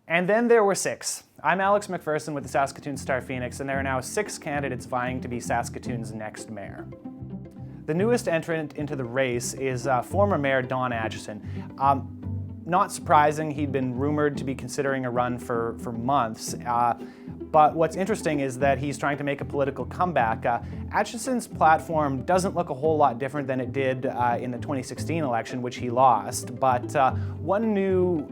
And then there were 6. I'm Alex MacPherson with the Saskatoon StarPhoenix, and there are now 6 candidates vying to be Saskatoon's next mayor. The newest entrant into the race is former Mayor Don Atchison. Not surprising, he'd been rumored to be considering a run for months. But what's interesting is that he's trying to make a political comeback. Atchison's platform doesn't look a whole lot different than it did in the 2016 election, which he lost. But one new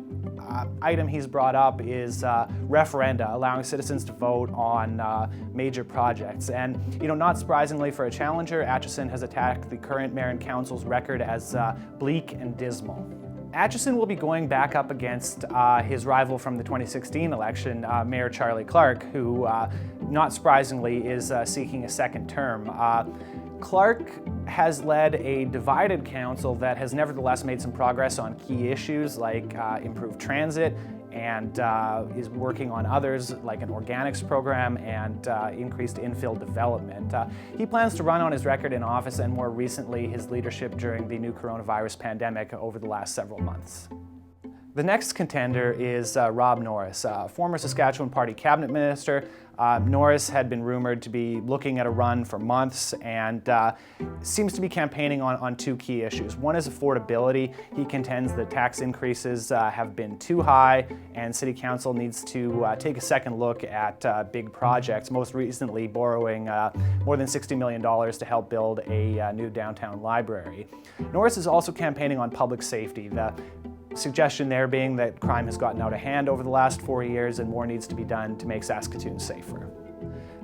item he's brought up is referenda, allowing citizens to vote on major projects. And not surprisingly for a challenger, Atchison has attacked the current mayor and council's record as bleak and dismal. Atchison will be going back up against his rival from the 2016 election, Mayor Charlie Clark, who, not surprisingly, is seeking a second term. Clark has led a divided council that has nevertheless made some progress on key issues like improved transit, and is working on others like an organics program and increased infill development. He plans to run on his record in office and more recently his leadership during the new coronavirus pandemic over the last several months. The next contender is Rob Norris, former Saskatchewan Party cabinet minister. Norris had been rumored to be looking at a run for months and seems to be campaigning on 2 key issues. One is affordability. He contends that tax increases have been too high and City Council needs to take a second look at big projects, most recently borrowing more than $60 million to help build a new downtown library. Norris is also campaigning on public safety. The suggestion there being that crime has gotten out of hand over the last 4 years and more needs to be done to make Saskatoon safer.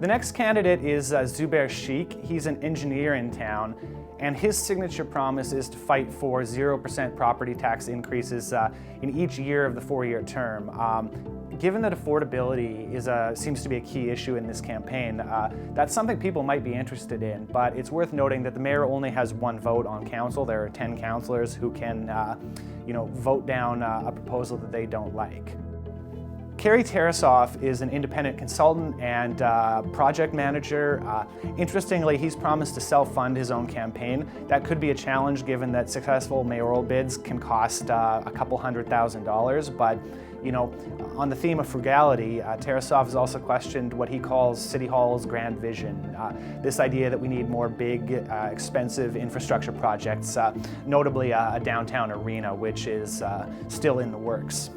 The next candidate is Zubair Sheikh. He's an engineer in town, and his signature promise is to fight for 0% property tax increases in each year of the 4-year term. Given that affordability seems to be a key issue in this campaign, that's something people might be interested in, but it's worth noting that the mayor only has 1 vote on council. There are 10 councillors who can vote down a proposal that they don't like. Karl Tarasov is an independent consultant and project manager. Interestingly, he's promised to self-fund his own campaign. That could be a challenge given that successful mayoral bids can cost a couple $100,000, but on the theme of frugality, Tarasov has also questioned what he calls City Hall's grand vision. This idea that we need more big, expensive infrastructure projects, notably a downtown arena, which is still in the works.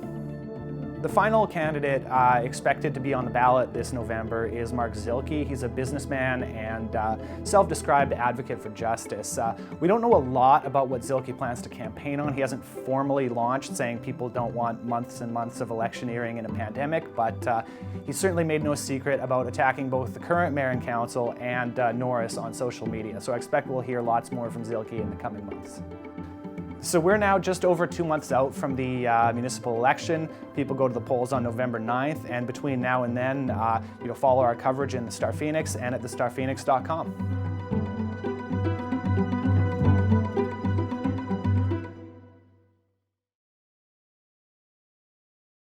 The final candidate expected to be on the ballot this November is Mark Zilke. He's a businessman and self-described advocate for justice. We don't know a lot about what Zilke plans to campaign on. He hasn't formally launched, saying people don't want months and months of electioneering in a pandemic, but he's certainly made no secret about attacking both the current mayor and council and Norris on social media. So I expect we'll hear lots more from Zilke in the coming months. So we're now just over 2 months out from the municipal election. People go to the polls on November 9th, and between now and then, follow our coverage in the StarPhoenix and at thestarphoenix.com.